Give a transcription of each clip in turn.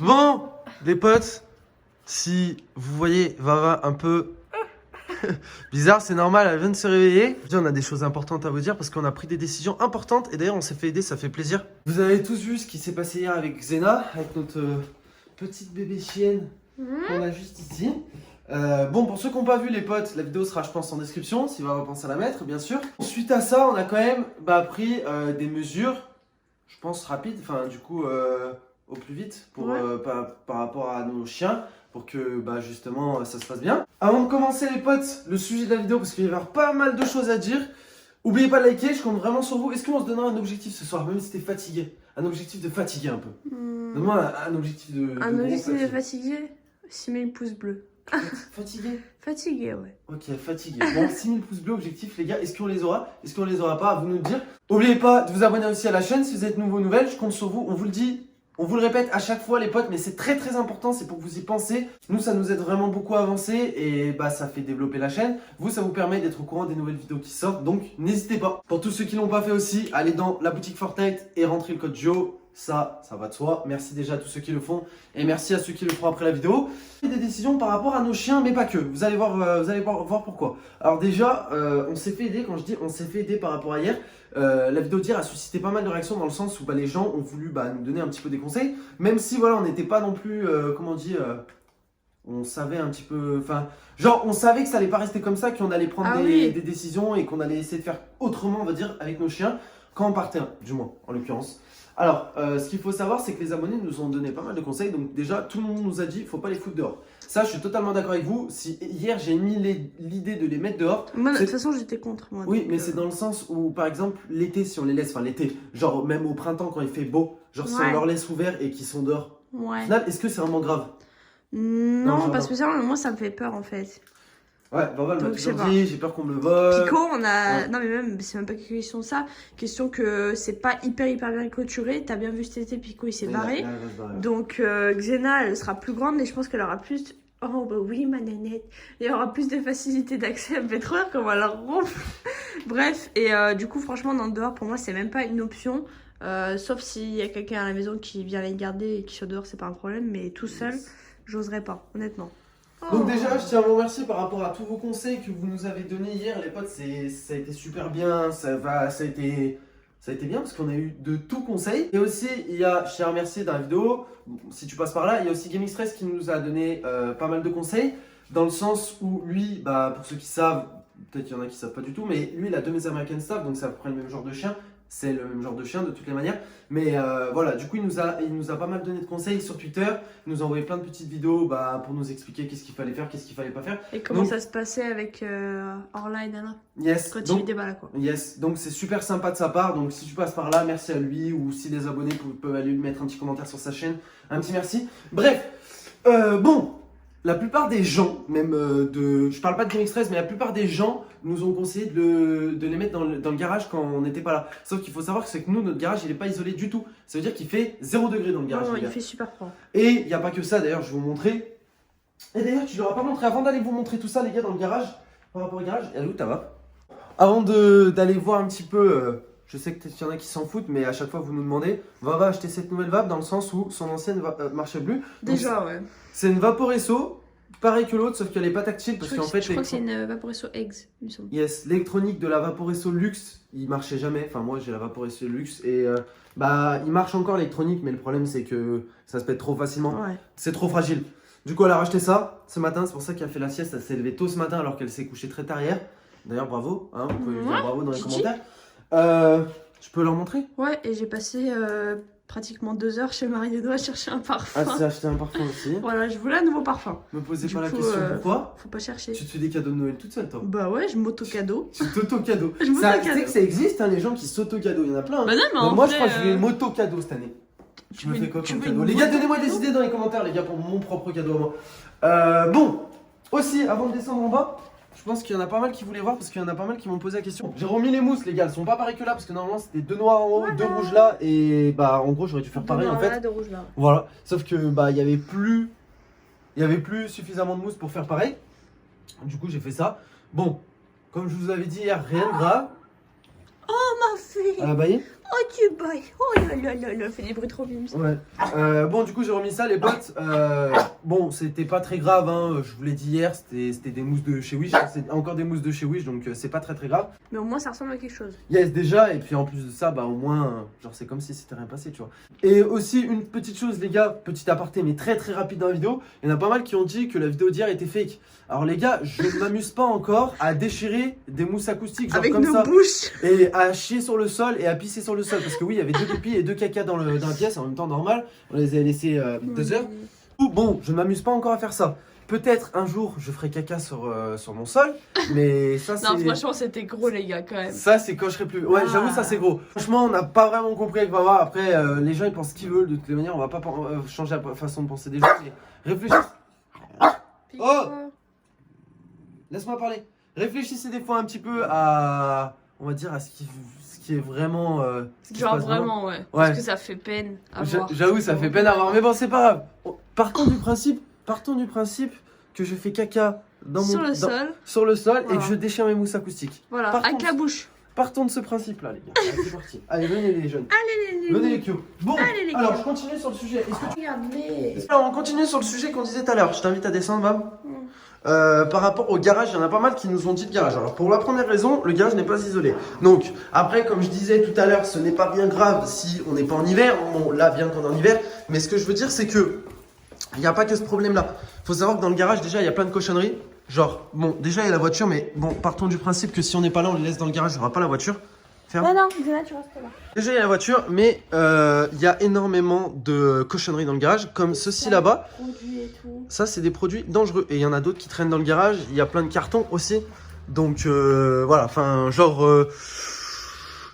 Bon, les potes, si vous voyez Vava un peu bizarre, c'est normal, elle vient de se réveiller. On a des choses importantes à vous dire parce qu'on a pris des décisions importantes et d'ailleurs on s'est fait aider, ça fait plaisir. Vous avez tous vu ce qui s'est passé hier avec Xena, avec notre petite bébé chienne qu'on a juste ici. Bon, pour ceux qui n'ont pas vu les potes, la vidéo sera je pense en description, si Vava pense à la mettre bien sûr. Suite à ça, on a quand même pris des mesures, je pense rapides, enfin du coup au plus vite pour, par rapport à nos chiens. Pour que justement ça se passe bien. Avant de commencer les potes, le sujet de la vidéo, parce qu'il va y avoir pas mal de choses à dire. N'oubliez pas de liker, je compte vraiment sur vous. Est-ce qu'on se donnera un objectif ce soir, même si t'es fatigué? Un objectif de fatiguer un peu. Donne-moi un objectif de un objectif de fatigué, 6000 pouces bleus. Fatigué? Fatigué, ouais. Ok, fatigué. Bon, 6000 pouces bleus, objectif les gars, est-ce qu'on les aura? Est-ce qu'on les aura pas? À vous de nous le dire. N'oubliez pas de vous abonner aussi à la chaîne si vous êtes nouveau nouvelle, je compte sur vous, on vous le dit. On vous le répète à chaque fois les potes, mais c'est très très important, c'est pour que vous y pensez. Nous, ça nous aide vraiment beaucoup à avancer et ça fait développer la chaîne. Vous, ça vous permet d'être au courant des nouvelles vidéos qui sortent, donc n'hésitez pas. Pour tous ceux qui l'ont pas fait aussi, allez dans la boutique Fortnite et rentrez le code Joe. Ça va de soi. Merci déjà à tous ceux qui le font et merci à ceux qui le feront après la vidéo. Des décisions par rapport à nos chiens, mais pas que. Vous allez voir pourquoi. Alors déjà, on s'est fait aider. Quand je dis on s'est fait aider par rapport à hier, la vidéo d'hier a suscité pas mal de réactions dans le sens où les gens ont voulu nous donner un petit peu des conseils, même si voilà, on n'était pas non plus, on savait un petit peu, enfin, genre on savait que ça allait pas rester comme ça, qu'on allait prendre des décisions et qu'on allait essayer de faire autrement, on va dire, avec nos chiens quand on partait, du moins en l'occurrence. Alors, ce qu'il faut savoir, c'est que les abonnés nous ont donné pas mal de conseils. Donc déjà, tout le monde nous a dit, faut pas les foutre dehors. Ça, je suis totalement d'accord avec vous. Si hier j'ai mis l'idée de les mettre dehors, moi de toute façon j'étais contre moi. Oui, mais c'est dans le sens où, par exemple, l'été, si on les laisse, enfin l'été, genre même au printemps quand il fait beau, genre si on leur laisse ouverts et qu'ils sont dehors, au final, est-ce que c'est vraiment grave? Non, pas spécialement, moi ça me fait peur en fait. Ouais, Vava m'a toujours dit, j'ai peur qu'on me le vole. Pico, on a. Ouais. Non, mais même, c'est même pas question de ça. Question que c'est pas hyper bien clôturé. T'as bien vu cet été, Pico il s'est barré. Donc, Xena, elle sera plus grande et je pense qu'elle aura plus. Oh, bah oui, ma nénette. Il y aura plus de facilité d'accès. Elle me fait trop rire comme elle ronfle. Bref, et du coup, franchement, dans le dehors, pour moi, c'est même pas une option. Sauf s'il y a quelqu'un à la maison qui vient les garder et qui soit dehors, c'est pas un problème. Mais tout seul, j'oserais pas, honnêtement. Donc déjà, je tiens à vous remercier par rapport à tous vos conseils que vous nous avez donnés hier, les potes, ça a été super bien, ça a été bien parce qu'on a eu de tout conseils. Et aussi, je tiens à remercier dans la vidéo, si tu passes par là, il y a aussi Gaming Stress qui nous a donné pas mal de conseils, dans le sens où lui, pour ceux qui savent, peut-être qu'il y en a qui savent pas du tout, mais lui il a deux mes American Staff, donc c'est à peu près le même genre de chien. C'est le même genre de chien de toutes les manières. Mais voilà, du coup, il nous a pas mal donné de conseils sur Twitter. Il nous a envoyé plein de petites vidéos pour nous expliquer qu'est-ce qu'il fallait faire, qu'est-ce qu'il fallait pas faire. Et comment ça se passait avec Orla et Nana? Yes. Quand il débat là, quoi. Yes, donc c'est super sympa de sa part. Donc si tu passes par là, merci à lui. Ou si les abonnés peuvent aller lui mettre un petit commentaire sur sa chaîne, un petit merci. Bref, bon. La plupart des gens, même je parle pas de Game Express, mais la plupart des gens nous ont conseillé de les mettre dans le garage quand on n'était pas là. Sauf qu'il faut savoir que c'est que nous, notre garage, il est pas isolé du tout. Ça veut dire qu'il fait 0 degré dans le garage. Non, il fait super froid. Et il n'y a pas que ça, d'ailleurs, je vais vous montrer. Et d'ailleurs, tu leur as pas montré, avant d'aller vous montrer tout ça, les gars, dans le garage, par rapport au garage, elle est où ta va? Avant d'aller voir un petit peu, je sais que peut-être qu'il y en a qui s'en foutent, mais à chaque fois vous nous demandez, va acheter cette nouvelle vape dans le sens où son ancienne marchait plus. Déjà, ouais. C'est une Vaporesso, pareil que l'autre, sauf qu'elle n'est pas tactile parce qu'en fait. Je crois que c'est une Vaporesso Eggs, il me semble. Yes, l'électronique de la Vaporesso Luxe, il marchait jamais. Enfin, moi j'ai la Vaporesso Luxe et il marche encore l'électronique, mais le problème c'est que ça se pète trop facilement. Ouais. C'est trop fragile. Du coup, elle a racheté ça ce matin, c'est pour ça qu'elle a fait la sieste. Elle s'est levée tôt ce matin alors qu'elle s'est couchée très tard hier. D'ailleurs, bravo, hein, vous pouvez lui dire bravo dans les commentaires. Je peux leur montrer? Ouais, et j'ai passé pratiquement 2 heures chez Marie Edo à chercher un parfum. Ah, c'est acheté un parfum aussi. Voilà, je voulais un nouveau parfum. Me posez pas la question pourquoi. Faut pas chercher. Tu te fais des cadeaux de Noël toute seule, toi? Bah ouais, je m'auto-cadeau. Tu t'auto-cadeau. Tu sais que ça existe, hein, les gens qui s'auto-cadeaux. Il y en a plein. Hein. Bah non, mais moi, je crois que je vais m'auto-cadeau cette année. Tu me fais quoi comme cadeau? Les gars, donnez-moi des idées dans les commentaires, les gars, pour mon propre cadeau à moi. Bon, aussi, avant de descendre en bas, je pense qu'il y en a pas mal qui voulaient voir parce qu'il y en a pas mal qui m'ont posé la question. J'ai remis les mousses, les gars, elles sont pas pareilles que là parce que normalement c'était 2 noirs en haut, 2 rouges là et en gros j'aurais dû faire pareil en fait. Là, 2 rouges là. Voilà, sauf que il y avait plus suffisamment de mousse pour faire pareil. Du coup, j'ai fait ça. Bon, comme je vous avais dit hier, rien de grave. Oh, ma fait? Elle a baillé? Oh, tu bailles. Oh là là là là, fait des bruits trop mimes. Ouais. Bon, du coup, j'ai remis ça, les potes. Bon, c'était pas très grave, hein. Je vous l'ai dit hier, c'était des mousses de chez Wish. C'est encore des mousses de chez Wish, donc c'est pas très grave. Mais au moins, ça ressemble à quelque chose. Yes, déjà, et puis en plus de ça, bah au moins, genre, c'est comme si c'était rien passé, tu vois. Et aussi, une petite chose, les gars, petit aparté, mais très rapide dans la vidéo. Il y en a pas mal qui ont dit que la vidéo d'hier était fake. Alors, les gars, je ne m'amuse pas encore à déchirer des mousses acoustiques, genre avec comme nos ça. bouches. Et à chier sur le sol et à pisser sur le sol. Parce que oui, il y avait 2 pipis et 2 caca dans la pièce en même temps normal. On les a laissés 2 heures. Bon, je ne m'amuse pas encore à faire ça. Peut-être un jour je ferai caca sur mon sol. Mais ça c'est... Non, franchement, c'était gros, les gars, quand même. Ça c'est quand je serai plus... Ouais, j'avoue, ça c'est gros. Franchement, on n'a pas vraiment compris avec Vava. Après, les gens ils pensent ce qu'ils veulent. De toutes les manières, on va pas changer la façon de penser des gens. Mais réfléchissez. Oh! Laisse-moi parler. Réfléchissez des fois un petit peu à... On va dire à ce qui est vraiment... Genre vraiment, ouais. Parce que ça fait peine à voir. J'avoue, ça fait peine à voir. Mais bon, c'est pas grave. Partons du principe que je fais caca sur le sol voilà. Et que je déchire mes mousses acoustiques. Voilà, avec la bouche. Partons de ce principe-là, les gars. Allez, c'est parti. Allez, venez les jeunes. Allez, Venez les kios. Bon, allez, les alors gars. je continue sur le sujet. Regardez. Alors, on continue sur le sujet qu'on disait tout à l'heure. Je t'invite à descendre, Mam. Par rapport au garage, il y en a pas mal qui nous ont dit le garage. Alors pour la première raison, le garage n'est pas isolé. Donc après, comme je disais tout à l'heure, ce n'est pas bien grave si on n'est pas en hiver. Bon là, bien qu'on est en hiver. Mais ce que je veux dire, c'est que il n'y a pas que ce problème-là. Faut savoir que dans le garage, déjà, il y a plein de cochonneries. Genre, bon, déjà il y a la voiture, mais bon, partons du principe que si on n'est pas là, on les laisse dans le garage, il n'y aura pas la voiture. Ferme. Non, Xena, tu restes là. Déjà il y a la voiture, mais il y a énormément de cochonneries dans le garage, comme ceci là-bas. Ça c'est des produits dangereux, et il y en a d'autres qui traînent dans le garage, il y a plein de cartons aussi. Donc voilà, enfin genre...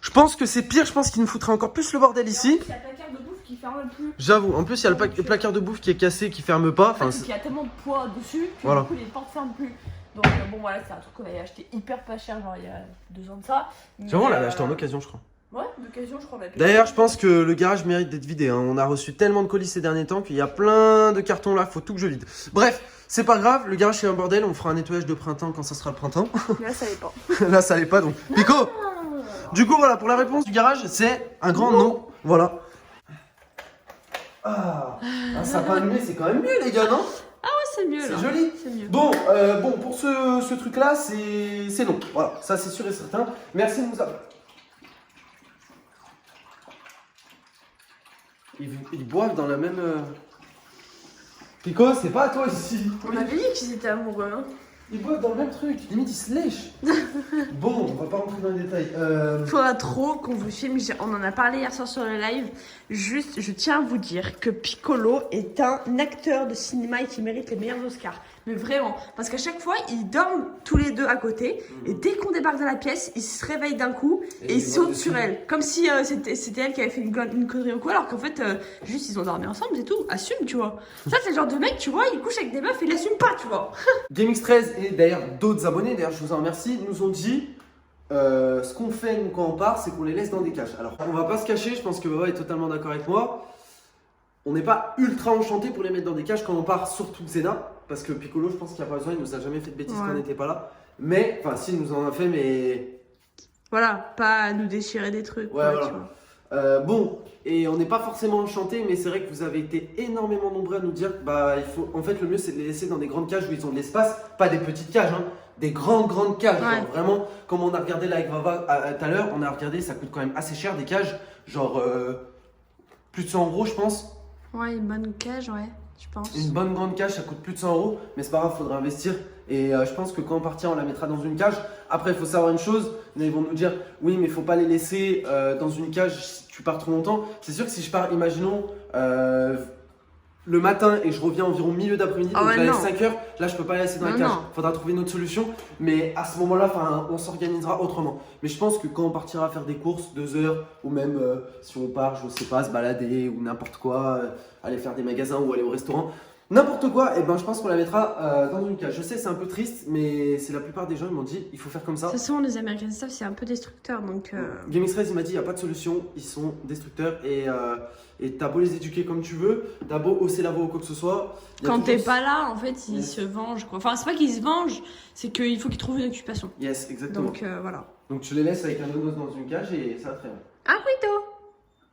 je pense que c'est pire, je pense qu'il nous foutrait encore plus le bordel ici. Il y a le placard de bouffe qui ferme plus. J'avoue, en plus il y a le placard de bouffe qui est cassé, qui ferme pas. Enfin, il y a tellement de poids dessus que voilà. Du coup les portes ferment plus. Donc bon voilà, c'est un truc qu'on avait acheté hyper pas cher, genre il y a 2 ans de ça. C'est vraiment, on l'avait acheté en occasion je crois. Ouais, d'occasion je crois. D'ailleurs, je pense que le garage mérite d'être vidé. Hein. On a reçu tellement de colis ces derniers temps qu'il y a plein de cartons là, faut tout que je vide. Bref, c'est pas grave, le garage c'est un bordel, on fera un nettoyage de printemps quand ça sera le printemps. Là ça l'est pas. Là ça l'est pas donc. Pico. Du coup voilà, pour la réponse du garage, c'est un grand non. Voilà. Ah, un sapin allumé, c'est quand même mieux les gars, non? Ah ouais, c'est mieux là. C'est joli. C'est mieux. Bon, pour ce truc là, c'est non. Voilà, ça c'est sûr et certain. Merci de nous avoir. Ils boivent dans la même... Pico, c'est pas à toi ici. On avait dit qu'ils étaient amoureux, hein. Ils boivent dans le même truc, limite ils se lèchent. Bon, on va pas rentrer dans les détails. Faudra trop qu'on vous filme, on en a parlé hier soir sur le live. Juste, je tiens à vous dire que Piccolo est un acteur de cinéma et qui mérite les meilleurs Oscars. Mais vraiment, parce qu'à chaque fois, ils dorment tous les deux à côté. Et dès qu'on débarque dans la pièce, ils se réveillent d'un coup et ils sautent sur elle. Comme si c'était elle qui avait fait une connerie ou quoi, alors qu'en fait, juste ils ont dormi ensemble, c'est tout. Assume, tu vois. Ça, c'est le genre de mec, tu vois, il couche avec des meufs et il assume pas, tu vois. GameX13 et d'ailleurs d'autres abonnés, d'ailleurs je vous en remercie, nous ont dit ce qu'on fait nous quand on part, c'est qu'on les laisse dans des cages. Alors on va pas se cacher, je pense que Baba est totalement d'accord avec moi. On n'est pas ultra enchanté pour les mettre dans des cages quand on part, surtout Xena. Parce que Piccolo, je pense qu'il n'y a pas besoin, il nous a jamais fait de bêtises quand on n'était pas là. Mais, enfin si, il nous en a fait, mais... Voilà, pas nous déchirer des trucs. Ouais, voilà. Tu vois. Bon, et on n'est pas forcément enchanté, mais c'est vrai que vous avez été énormément nombreux à nous dire bah il faut, en fait le mieux c'est de les laisser dans des grandes cages où ils ont de l'espace, pas des petites cages, hein, des grandes cages, ouais. Genre vraiment, comme on a regardé là avec Vava tout à l'heure, on a regardé, ça coûte quand même assez cher des cages, genre plus de 100 € je pense. Ouais, une bonne cage, ouais. Je pense. Une bonne grande cage, ça coûte plus de 100 €, mais c'est pas grave, faudra investir. Et je pense que quand on partira, on la mettra dans une cage. Après, il faut savoir une chose, ils vont nous dire oui, mais il faut pas les laisser dans une cage si tu pars trop longtemps. C'est sûr que si je pars, imaginons, le matin et je reviens environ milieu d'après-midi, donc je vais aller 5 heures, là je peux pas la laisser dans la cage. Il faudra trouver une autre solution, mais à ce moment-là, on s'organisera autrement. Mais je pense que quand on partira faire des courses, 2 heures, ou même si on part, je sais pas, se balader ou n'importe quoi, aller faire des magasins ou aller au restaurant, n'importe quoi, et ben je pense qu'on la mettra dans une cage. Je sais, c'est un peu triste, mais c'est la plupart des gens ils m'ont dit il faut faire comme ça. De toute façon, les American Stuff c'est un peu destructeur donc. GameX13 il m'a dit il n'y a pas de solution, ils sont destructeurs et t'as beau les éduquer comme tu veux, t'as beau hausser la voix ou quoi que ce soit. Quand t'es pas là, en fait, ils se vengent quoi. Enfin, c'est pas qu'ils se vengent, c'est qu'il faut qu'ils trouvent une occupation. Yes, exactement. Donc voilà. Donc tu les laisses avec un nonos dans une cage et ça va très bien. Un couteau.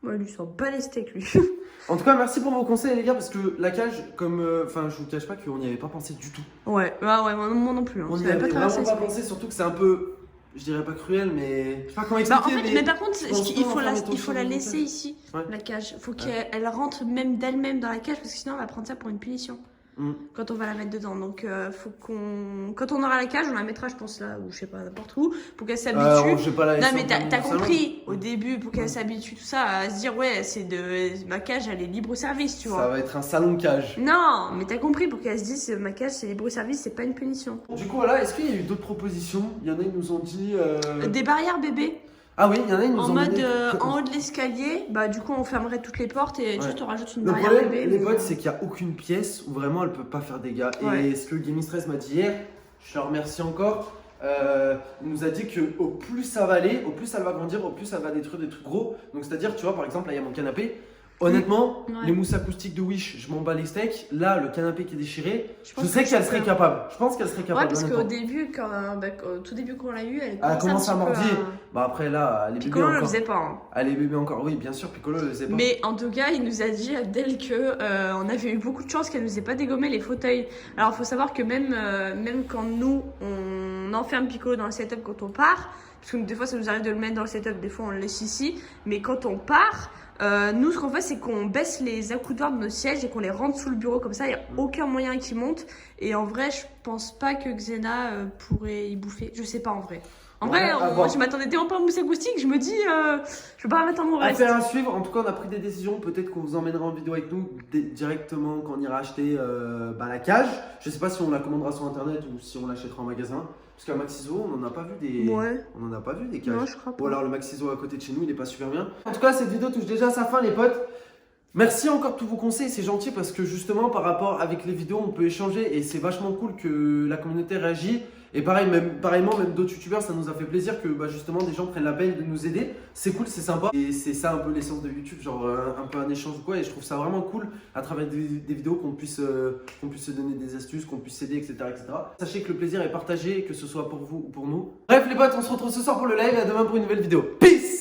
Moi, lui, sent pas les steaks, lui. En tout cas, merci pour vos conseils les gars, parce que la cage, comme... Enfin, je vous cache pas qu'on n'y avait pas pensé du tout. Ouais, moi non plus. Hein. On n'y Ça avait traversé vraiment pas l'esprit. pensé, surtout que c'est un peu... Je dirais pas cruel, mais... Je sais pas comment Bah, expliquer, en fait, mais par contre, il faut la laisser ici. ici, Ouais. la cage. Faut qu'elle rentre même d'elle-même dans la cage, parce que sinon, on va prendre ça pour une punition. Mm. Quand on va la mettre dedans. Donc, faut qu'on. Quand on aura la cage, on la mettra, je pense, là, ou je sais pas, n'importe où, pour qu'elle s'habitue. Je sais pas, là, Non, ils mais sont t'as dans le salon. compris au début, pour qu'elle s'habitue, tout ça, à se dire, ouais, ma cage, elle est libre service, tu Ça vois. va être un salon de cage. Non, mais t'as compris, pour qu'elle se dise, ma cage, c'est libre service, c'est pas une punition. Du coup, voilà, est-ce qu'il y a eu d'autres propositions? Il y en a, ils nous ont dit... Des barrières bébés. Ah oui, il y en a, ils nous En ont mode donné... en haut de l'escalier, bah du coup on fermerait toutes les portes et Ouais. juste on rajoute une Le barrière problème, bébé. les mais- potes, c'est qu'il n'y a aucune pièce où vraiment elle peut pas faire des dégâts. Ouais. Et ce que Gaming Stress m'a dit hier, je le remercie encore, il nous a dit que au plus ça va aller, au plus elle va grandir, au plus ça va détruire des trucs gros. Donc c'est-à-dire, tu vois, par exemple, là il y a mon canapé. Honnêtement, Ouais. les mousses acoustiques de Wish, je m'en bats les steaks. Là, le canapé qui est déchiré, pense je sais que qu'elle je serait peux. capable. Je pense qu'elle serait Ouais, capable. parce qu'au honnêtement. début, au tout début quand on l'a eu, elle Elle commence à un petit peu mordiller. Bah après là, les bébés Piccolo le encore. faisait pas. Hein. Ah, les bébés encore, oui, bien sûr, Piccolo le faisait pas. Mais en tout cas, il nous a dit Abdel que on avait eu beaucoup de chance qu'elle nous ait pas dégommé les fauteuils. Alors, il faut savoir que même quand nous on enferme Piccolo dans le setup quand on part, parce que des fois ça nous arrive de le mettre dans le setup, des fois on le laisse ici, mais quand on part. Nous, ce qu'on fait, c'est qu'on baisse les accoudoirs de nos sièges et qu'on les rentre sous le bureau comme ça. Il n'y a aucun moyen qu'ils montent. Et en vrai, je pense pas que Xena pourrait y bouffer. Je sais pas en vrai. En Ouais, vrai, à moi, voir. je m'attendais tellement pas en mousse acoustique. Je me dis, je vais pas la mettre en mon reste. Affaire à suivre, en tout cas on a pris des décisions, peut-être qu'on vous emmènera en vidéo avec nous directement quand on ira acheter la cage. Je sais pas si on la commandera sur internet ou si on l'achètera en magasin. Parce qu'à Maxiso, on n'en a pas vu des. Ouais. On n'en a pas vu des cages. Non, je crois pas. Ou alors le Maxiso à côté de chez nous, il est pas super bien. En tout cas, cette vidéo touche déjà à sa fin, les potes. Merci encore de tous vos conseils, c'est gentil parce que justement par rapport avec les vidéos on peut échanger et c'est vachement cool que la communauté réagit. Et pareil, pareillement, même d'autres youtubeurs, ça nous a fait plaisir que justement des gens prennent la peine de nous aider. C'est cool, c'est sympa. Et c'est ça un peu l'essence de YouTube, genre un peu un échange ou quoi. Et je trouve ça vraiment cool à travers des vidéos qu'on puisse se donner des astuces, qu'on puisse s'aider, etc., etc. Sachez que le plaisir est partagé, que ce soit pour vous ou pour nous. Bref les potes, on se retrouve ce soir pour le live et à demain pour une nouvelle vidéo. Peace!